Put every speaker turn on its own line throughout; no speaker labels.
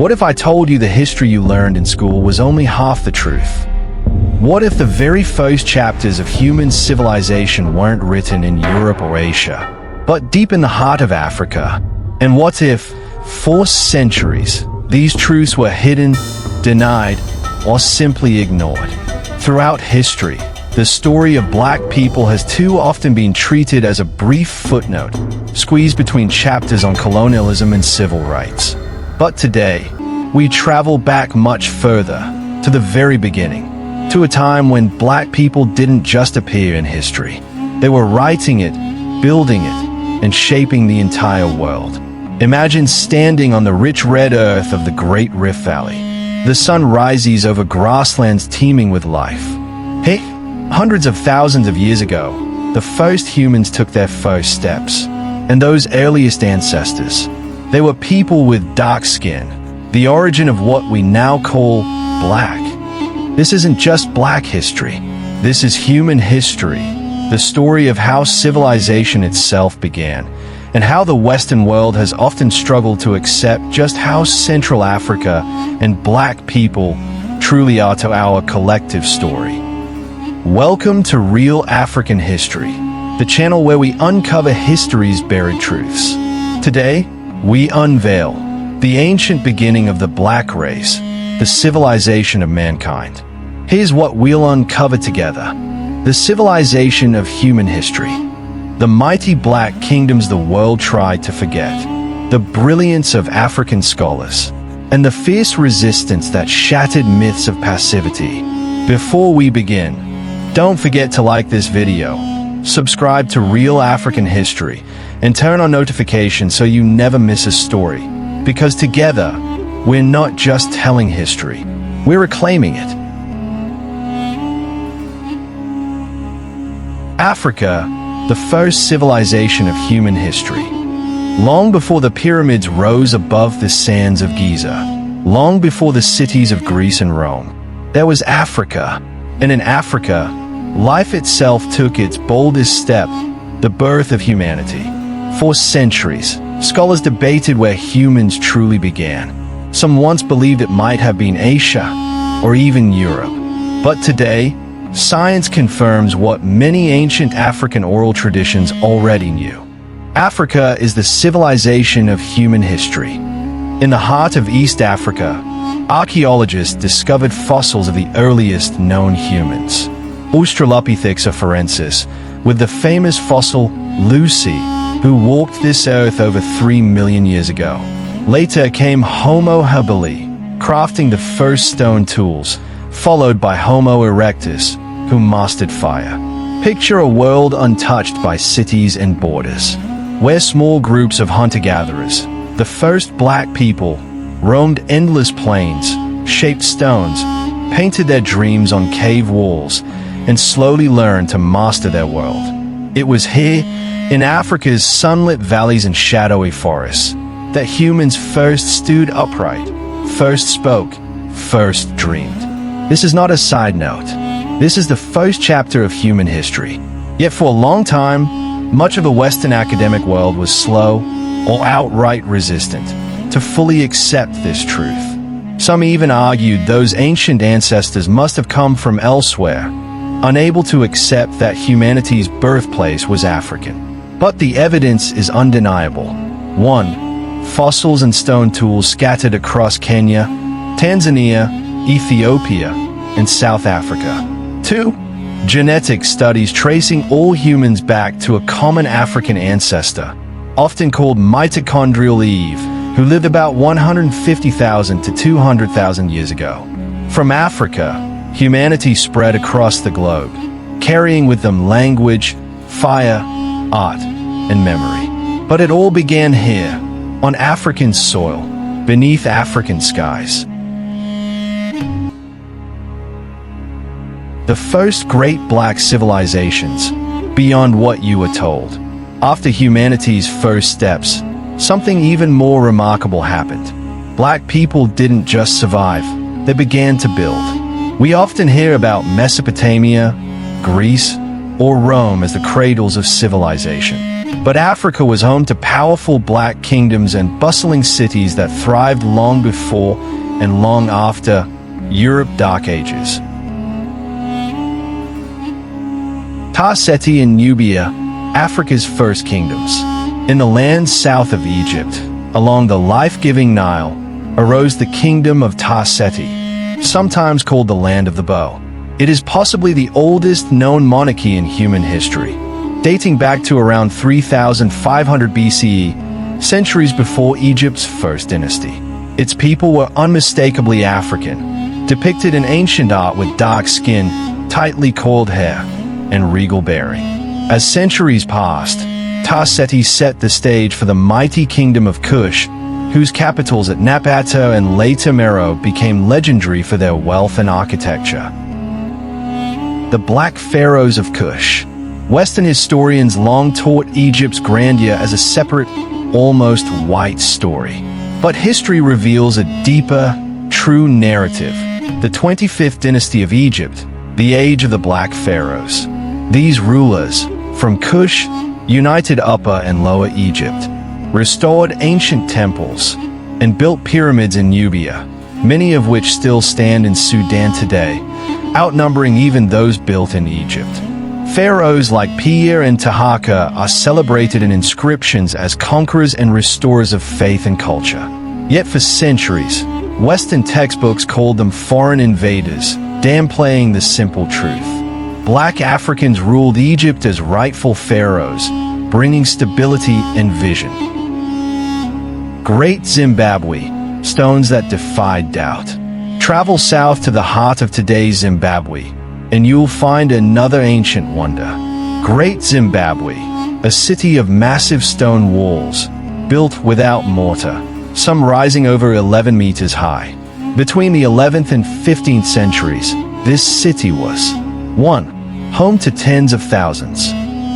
What if I told you the history you learned in school was only half the truth? What if the very first chapters of human civilization weren't written in Europe or Asia, but deep in the heart of Africa? And what if, for centuries, these truths were hidden, denied, or simply ignored? Throughout history, the story of black people has too often been treated as a brief footnote, squeezed between chapters on colonialism and civil rights. But today, we travel back much further, to the very beginning, to a time when black people didn't just appear in history. They were writing it, building it, and shaping the entire world. Imagine standing on the rich red earth of the Great Rift Valley. The sun rises over grasslands teeming with life. Hey, hundreds of thousands of years ago, the first humans took their first steps. And those earliest ancestors, they were people with dark skin, the origin of what we now call black. This isn't just black history. This is human history, the story of how civilization itself began, and how the Western world has often struggled to accept just how central Africa and black people truly are to our collective story. Welcome to Real African History, the channel where we uncover history's buried truths. Today, we unveil the ancient beginning of the black race, the civilization of mankind. Here's what we'll uncover together: the civilization of human history, the mighty black kingdoms the world tried to forget, the brilliance of African scholars, and the fierce resistance that shattered myths of passivity. Before we begin, don't forget to like this video, subscribe to Real African History, and turn on notifications so you never miss a story. Because together, we're not just telling history, we're reclaiming it. Africa, the first civilization of human history. Long before the pyramids rose above the sands of Giza, long before the cities of Greece and Rome, there was Africa. And in Africa, life itself took its boldest step, the birth of humanity. For centuries, scholars debated where humans truly began. Some once believed it might have been Asia, or even Europe. But today, science confirms what many ancient African oral traditions already knew. Africa is the civilization of human history. In the heart of East Africa, archaeologists discovered fossils of the earliest known humans, Australopithecus afarensis, with the famous fossil Lucy, who walked this earth over 3 million years ago. Later came Homo habilis, crafting the first stone tools, followed by Homo erectus, who mastered fire. Picture a world untouched by cities and borders, where small groups of hunter-gatherers, the first black people, roamed endless plains, shaped stones, painted their dreams on cave walls, and slowly learned to master their world. It was here, in Africa's sunlit valleys and shadowy forests, that humans first stood upright, first spoke, first dreamed. This is not a side note. This is the first chapter of human history. Yet for a long time, much of the Western academic world was slow or outright resistant to fully accept this truth. Some even argued those ancient ancestors must have come from elsewhere, unable to accept that humanity's birthplace was African. But the evidence is undeniable. 1. Fossils and stone tools scattered across Kenya, Tanzania, Ethiopia, and South Africa. 2. Genetic studies tracing all humans back to a common African ancestor, often called mitochondrial Eve, who lived about 150,000 to 200,000 years ago. From Africa, humanity spread across the globe, carrying with them language, fire, art, and memory. But it all began here, on African soil, beneath African skies. The first great black civilizations, beyond what you were told. After humanity's first steps, something even more remarkable happened. Black people didn't just survive, they began to build. We often hear about Mesopotamia, Greece, or Rome as the cradles of civilization. But Africa was home to powerful black kingdoms and bustling cities that thrived long before and long after Europe's Dark Ages. Ta-Seti and Nubia, Africa's first kingdoms. In the lands south of Egypt, along the life-giving Nile, arose the kingdom of Ta-Seti, sometimes called the Land of the Bow. It is possibly the oldest known monarchy in human history, dating back to around 3500 BCE, centuries before Egypt's first dynasty. Its people were unmistakably African, depicted in ancient art with dark skin, tightly coiled hair, and regal bearing. As centuries passed, Ta-Seti set the stage for the mighty kingdom of Kush, whose capitals at Napata and later Meroe became legendary for their wealth and architecture. The Black Pharaohs of Kush. Western historians long taught Egypt's grandeur as a separate, almost white story. But history reveals a deeper, true narrative. The 25th dynasty of Egypt, the age of the Black Pharaohs. These rulers, from Kush, united Upper and Lower Egypt, restored ancient temples, and built pyramids in Nubia, many of which still stand in Sudan today, outnumbering even those built in Egypt. Pharaohs like Pir and Tahaka are celebrated in inscriptions as conquerors and restorers of faith and culture. Yet for centuries, Western textbooks called them foreign invaders, downplaying the simple truth. Black Africans ruled Egypt as rightful pharaohs, bringing stability and vision. Great Zimbabwe, stones that defied doubt. Travel south to the heart of today's Zimbabwe, and you'll find another ancient wonder. Great Zimbabwe, a city of massive stone walls, built without mortar, some rising over 11 meters high. Between the 11th and 15th centuries, this city was 1. Home to tens of thousands.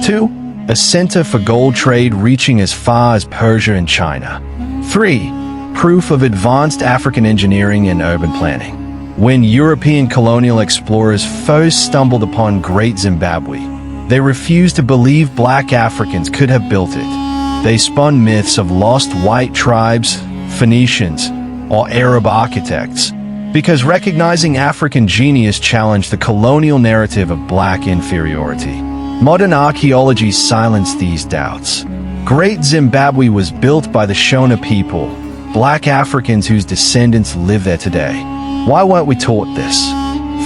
2. A center for gold trade reaching as far as Persia and China. 3. Proof of advanced African engineering and urban planning. When European colonial explorers first stumbled upon Great Zimbabwe, they refused to believe black Africans could have built it. They spun myths of lost white tribes, Phoenicians, or Arab architects, because recognizing African genius challenged the colonial narrative of black inferiority. Modern archaeology silenced these doubts. Great Zimbabwe was built by the Shona people, black Africans whose descendants live there today. Why weren't we taught this?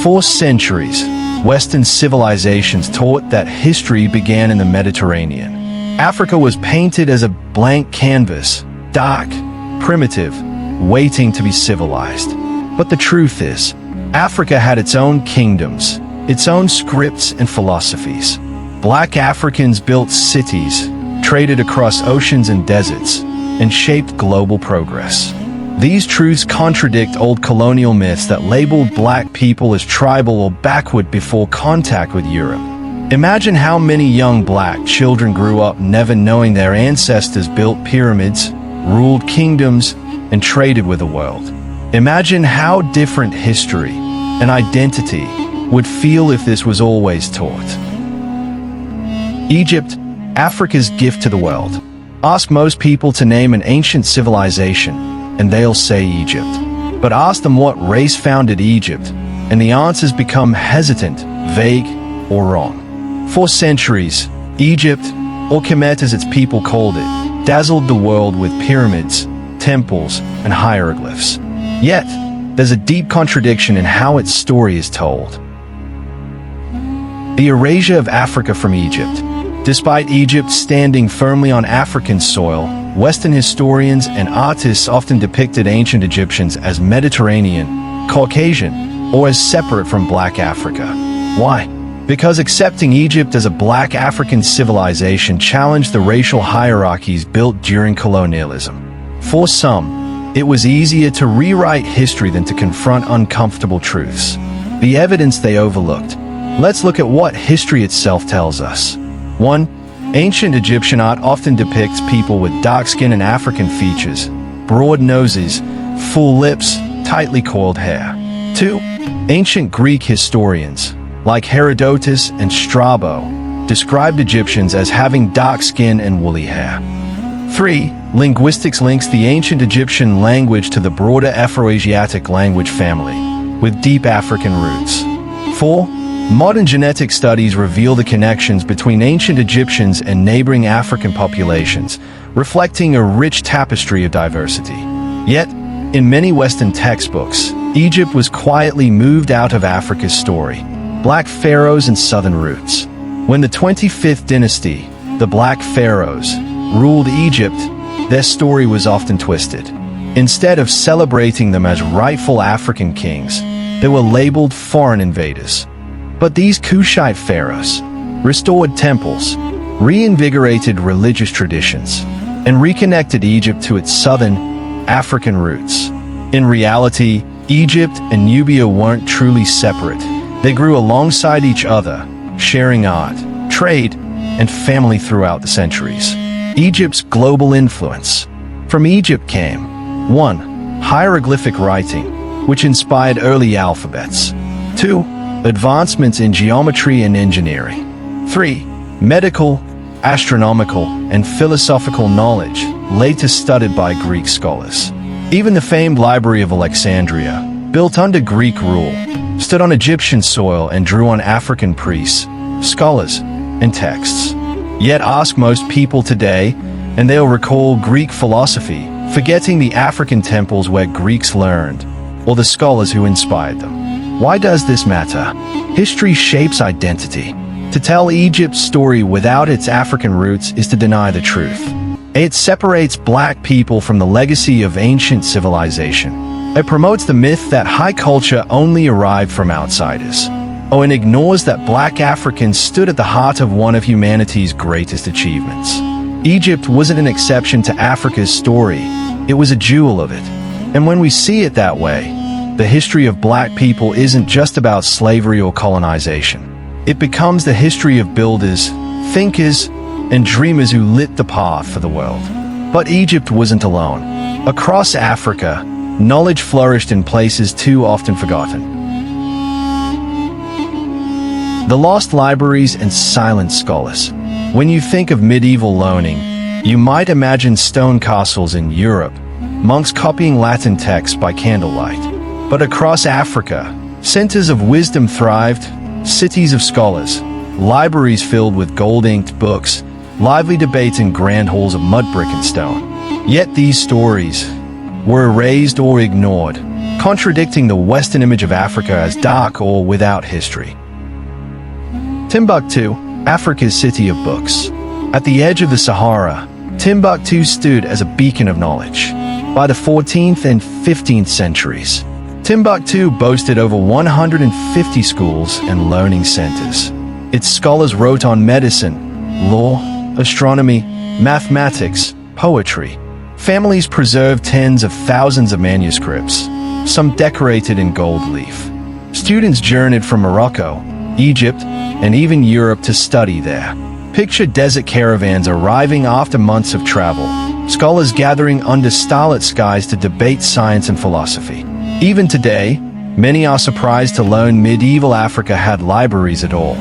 For centuries, Western civilizations taught that history began in the Mediterranean. Africa was painted as a blank canvas, dark, primitive, waiting to be civilized. But the truth is, Africa had its own kingdoms, its own scripts and philosophies. Black Africans built cities, traded across oceans and deserts, and shaped global progress. These truths contradict old colonial myths that labeled black people as tribal or backward before contact with Europe. Imagine how many young black children grew up never knowing their ancestors built pyramids, ruled kingdoms, and traded with the world. Imagine how different history and identity would feel if this was always taught. Egypt, Africa's gift to the world. Ask most people to name an ancient civilization, and they'll say Egypt. But ask them what race founded Egypt, and the answers become hesitant, vague, or wrong. For centuries, Egypt, or Kemet as its people called it, dazzled the world with pyramids, temples, and hieroglyphs. Yet, there's a deep contradiction in how its story is told. The erasure of Africa from Egypt. Despite Egypt standing firmly on African soil, Western historians and artists often depicted ancient Egyptians as Mediterranean, Caucasian, or as separate from Black Africa. Why? Because accepting Egypt as a Black African civilization challenged the racial hierarchies built during colonialism. For some, it was easier to rewrite history than to confront uncomfortable truths. The evidence they overlooked. Let's look at what history itself tells us. 1. Ancient Egyptian art often depicts people with dark skin and African features, broad noses, full lips, tightly coiled hair. 2. Ancient Greek historians, like Herodotus and Strabo, described Egyptians as having dark skin and woolly hair. 3. Linguistics links the ancient Egyptian language to the broader Afroasiatic language family, with deep African roots. 4. Modern genetic studies reveal the connections between ancient Egyptians and neighboring African populations, reflecting a rich tapestry of diversity. Yet, in many Western textbooks, Egypt was quietly moved out of Africa's story. Black Pharaohs and Southern roots. When the 25th dynasty, the Black Pharaohs, ruled Egypt, their story was often twisted. Instead of celebrating them as rightful African kings, they were labeled foreign invaders. But these Kushite pharaohs restored temples, reinvigorated religious traditions, and reconnected Egypt to its southern African roots. In reality, Egypt and Nubia weren't truly separate. They grew alongside each other, sharing art, trade, and family throughout the centuries. Egypt's global influence. From Egypt came 1. Hieroglyphic writing, which inspired early alphabets. 2. Advancements in geometry and engineering. 3. Medical, astronomical, and philosophical knowledge, later studied by Greek scholars. Even the famed Library of Alexandria, built under Greek rule, stood on Egyptian soil and drew on African priests, scholars, and texts. Yet ask most people today, and they'll recall Greek philosophy, forgetting the African temples where Greeks learned, or the scholars who inspired them. Why does this matter? History shapes identity. To tell Egypt's story without its African roots is to deny the truth. It separates black people from the legacy of ancient civilization. It promotes the myth that high culture only arrived from outsiders. And ignores that black Africans stood at the heart of one of humanity's greatest achievements. Egypt wasn't an exception to Africa's story, it was a jewel of it. And when we see it that way, the history of black people isn't just about slavery or colonization. It becomes the history of builders, thinkers, and dreamers who lit the path for the world. But Egypt wasn't alone. Across Africa, knowledge flourished in places too often forgotten. The lost libraries and silent scholars. When you think of medieval learning, you might imagine stone castles in Europe, monks copying Latin texts by candlelight. But across Africa, centers of wisdom thrived, cities of scholars, libraries filled with gold-inked books, lively debates in grand halls of mud, brick, and stone. Yet these stories were erased or ignored, contradicting the Western image of Africa as dark or without history. Timbuktu, Africa's city of books. At the edge of the Sahara, Timbuktu stood as a beacon of knowledge. By the 14th and 15th centuries, Timbuktu boasted over 150 schools and learning centers. Its scholars wrote on medicine, law, astronomy, mathematics, poetry. Families preserved tens of thousands of manuscripts, some decorated in gold leaf. Students journeyed from Morocco, Egypt, and even Europe to study there. Picture desert caravans arriving after months of travel, scholars gathering under starlit skies to debate science and philosophy. Even today, many are surprised to learn medieval Africa had libraries at all.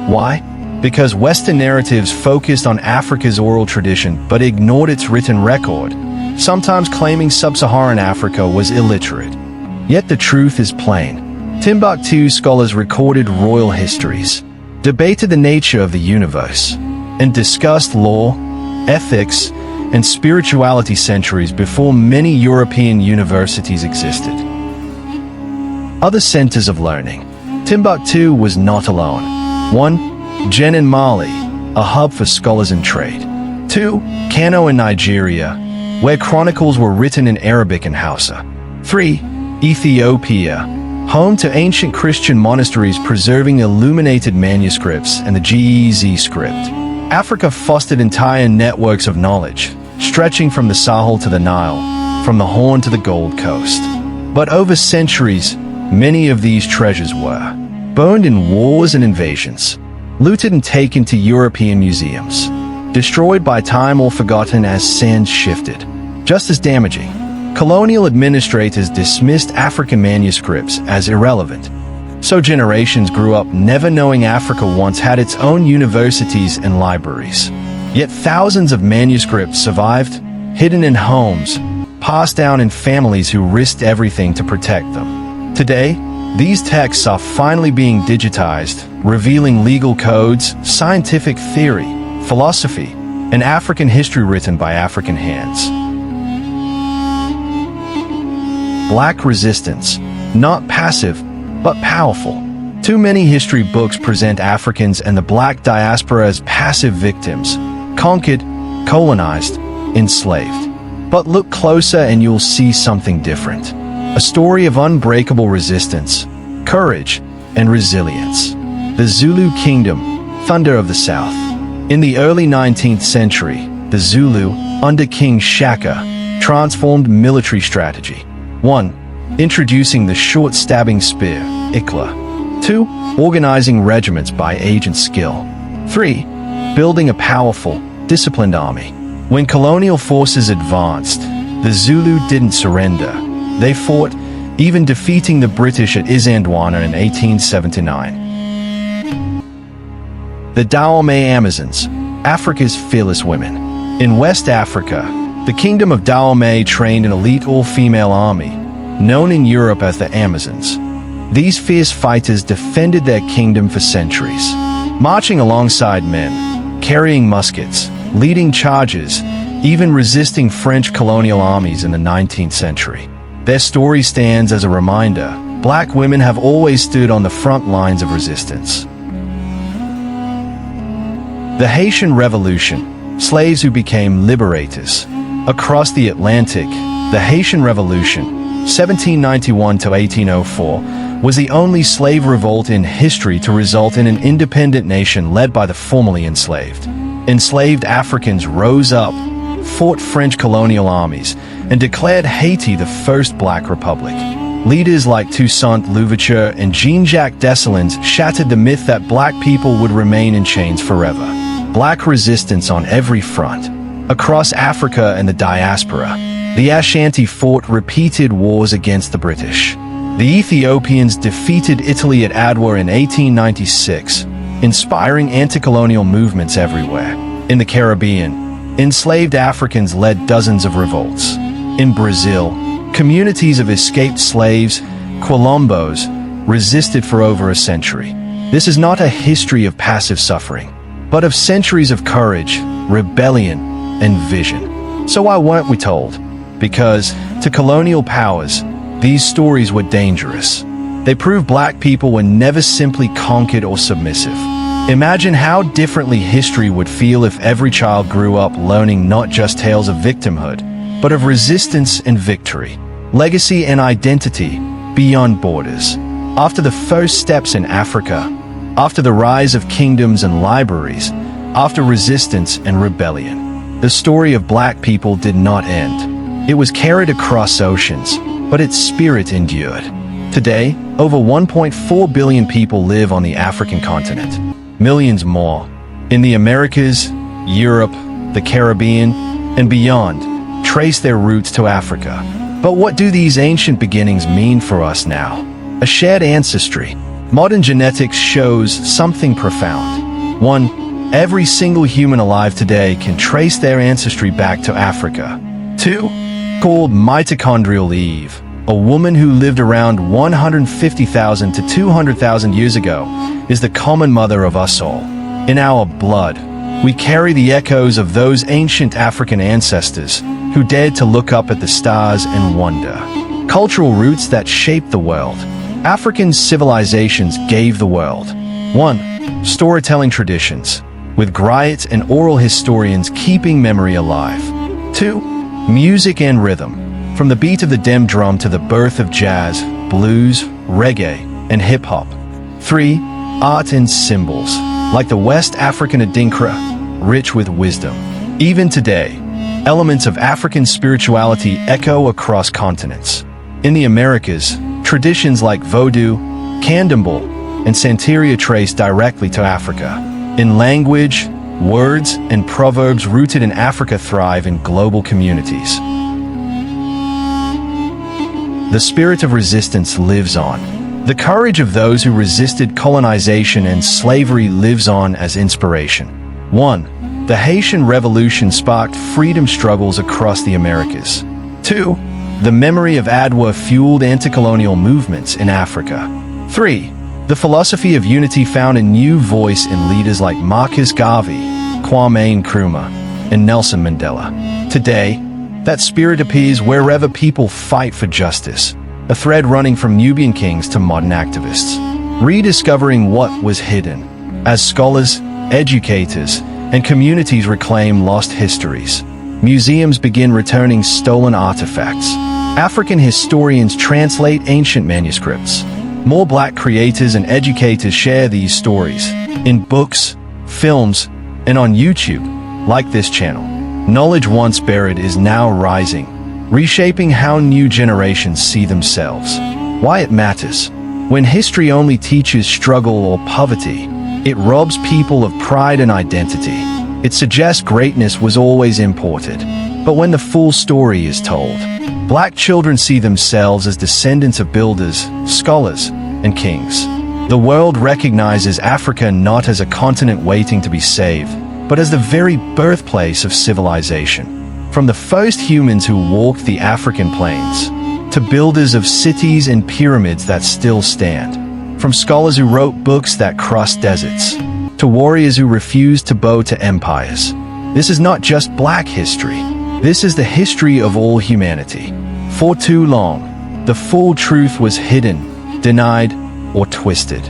Why? Because Western narratives focused on Africa's oral tradition but ignored its written record, sometimes claiming sub-Saharan Africa was illiterate. Yet the truth is plain. Timbuktu scholars recorded royal histories, debated the nature of the universe, and discussed law, ethics, and spirituality centuries before many European universities existed. Other centers of learning. Timbuktu was not alone. 1. Jen in Mali, a hub for scholars and trade. 2. Kano in Nigeria, where chronicles were written in Arabic and Hausa. 3. Ethiopia, home to ancient Christian monasteries preserving illuminated manuscripts and the Ge'ez script. Africa fostered entire networks of knowledge, stretching from the Sahel to the Nile, from the Horn to the Gold Coast. But over centuries, many of these treasures were burned in wars and invasions, looted and taken to European museums, destroyed by time or forgotten as sands shifted. Just as damaging, colonial administrators dismissed African manuscripts as irrelevant. So generations grew up never knowing Africa once had its own universities and libraries. Yet thousands of manuscripts survived, hidden in homes, passed down in families who risked everything to protect them. Today, these texts are finally being digitized, revealing legal codes, scientific theory, philosophy, and African history written by African hands. Black resistance, not passive, but powerful. Too many history books present Africans and the black diaspora as passive victims, conquered, colonized, enslaved. But look closer and you'll see something different. A story of unbreakable resistance, courage, and resilience. The Zulu Kingdom, Thunder of the South. In the early 19th century, the Zulu, under King Shaka, transformed military strategy. 1. Introducing the short stabbing spear, Ikla. 2. Organizing regiments by age and skill. 3. Building a powerful, disciplined army. When colonial forces advanced, the Zulu didn't surrender. They fought, even defeating the British at Isandlwana in 1879. The Dahomey Amazons, Africa's fearless women. In West Africa, the Kingdom of Dahomey trained an elite all-female army, known in Europe as the Amazons. These fierce fighters defended their kingdom for centuries, marching alongside men, carrying muskets, leading charges, even resisting French colonial armies in the 19th century. Their story stands as a reminder: black women have always stood on the front lines of resistance. The Haitian Revolution, slaves who became liberators. Across the Atlantic, the Haitian Revolution, 1791 to 1804, was the only slave revolt in history to result in an independent nation led by the formerly enslaved. Enslaved Africans rose up, fought French colonial armies, and declared Haiti the first black republic. Leaders like Toussaint Louverture and Jean-Jacques Dessalines shattered the myth that black people would remain in chains forever. Black resistance on every front. Across Africa and the diaspora, the Ashanti fought repeated wars against the British. The Ethiopians defeated Italy at Adwa in 1896, inspiring anti-colonial movements everywhere. In the Caribbean, enslaved Africans led dozens of revolts. In Brazil, communities of escaped slaves, quilombos, resisted for over a century. This is not a history of passive suffering, but of centuries of courage, rebellion, and vision. So why weren't we told? Because, to colonial powers, these stories were dangerous. They proved black people were never simply conquered or submissive. Imagine how differently history would feel if every child grew up learning not just tales of victimhood, but of resistance and victory, legacy and identity beyond borders. After the first steps in Africa, after the rise of kingdoms and libraries, after resistance and rebellion, the story of black people did not end. It was carried across oceans, but its spirit endured. Today, over 1.4 billion people live on the African continent. Millions more in the Americas, Europe, the Caribbean, and beyond trace their roots to Africa. But what do these ancient beginnings mean for us now? A shared ancestry. Modern genetics shows something profound. 1. Every single human alive today can trace their ancestry back to Africa. 2. Called mitochondrial Eve, a woman who lived around 150,000 to 200,000 years ago, is the common mother of us all. In our blood, we carry the echoes of those ancient African ancestors who dared to look up at the stars and wonder. Cultural roots that shaped the world. African civilizations gave the world. 1. Storytelling traditions, with griots and oral historians keeping memory alive. 2. Music and rhythm, from the beat of the dem drum to the birth of jazz, blues, reggae, and hip-hop. 3. Art and symbols, like the West African Adinkra, rich with wisdom. Even today, elements of African spirituality echo across continents. In the Americas, traditions like Vodou, Candomblé, and Santeria trace directly to Africa. In language, words, and proverbs rooted in Africa thrive in global communities. The spirit of resistance lives on. The courage of those who resisted colonization and slavery lives on as inspiration. 1. The Haitian Revolution sparked freedom struggles across the Americas. 2. The memory of Adwa fueled anti-colonial movements in Africa. 3. The philosophy of unity found a new voice in leaders like Marcus Garvey, Kwame Nkrumah, and Nelson Mandela. Today, that spirit appears wherever people fight for justice, a thread running from Nubian kings to modern activists. Rediscovering what was hidden, as scholars, educators, and communities reclaim lost histories. Museums begin returning stolen artifacts. African historians translate ancient manuscripts. More Black creators and educators share these stories in books, films, and on YouTube, like this channel. Knowledge once buried is now rising, reshaping how new generations see themselves. Why it matters. When history only teaches struggle or poverty, it robs people of pride and identity. It suggests greatness was always imported. But when the full story is told, Black children see themselves as descendants of builders, scholars, and kings. The world recognizes Africa not as a continent waiting to be saved, but as the very birthplace of civilization. From the first humans who walked the African plains, to builders of cities and pyramids that still stand, from scholars who wrote books that crossed deserts, to warriors who refused to bow to empires. This is not just Black history. This is the history of all humanity. For too long, the full truth was hidden, denied, or twisted.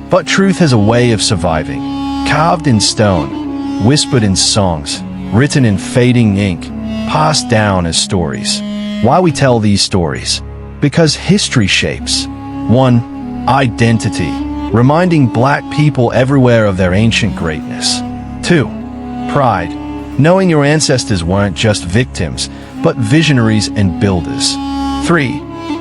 But truth has a way of surviving, carved in stone, whispered in songs, written in fading ink, passed down as stories. Why we tell these stories? Because history shapes. 1. Identity, reminding Black people everywhere of their ancient greatness. 2. Pride, knowing your ancestors weren't just victims, but visionaries and builders. 3.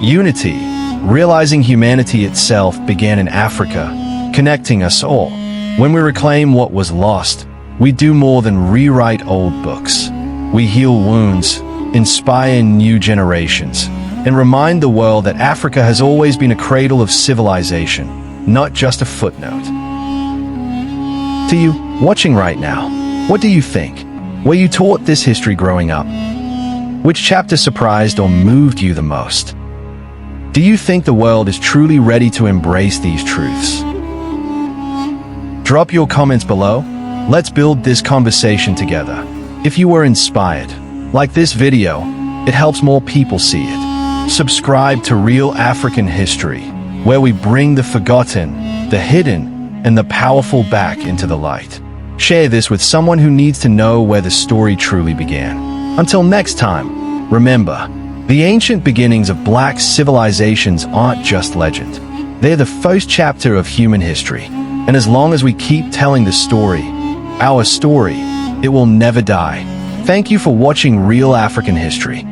Unity, realizing humanity itself began in Africa, connecting us all. When we reclaim what was lost, we do more than rewrite old books. We heal wounds, inspire new generations, and remind the world that Africa has always been a cradle of civilization, not just a footnote. To you, watching right now, what do you think? Were you taught this history growing up? Which chapter surprised or moved you the most? Do you think the world is truly ready to embrace these truths? Drop your comments below. Let's build this conversation together. If you were inspired, like this video, it helps more people see it. Subscribe to Real African History, where we bring the forgotten, the hidden, and the powerful back into the light. Share this with someone who needs to know where the story truly began. Until next time, remember, the ancient beginnings of Black civilizations aren't just legend. They're the first chapter of human history. And as long as we keep telling the story, our story, it will never die. Thank you for watching Real African History.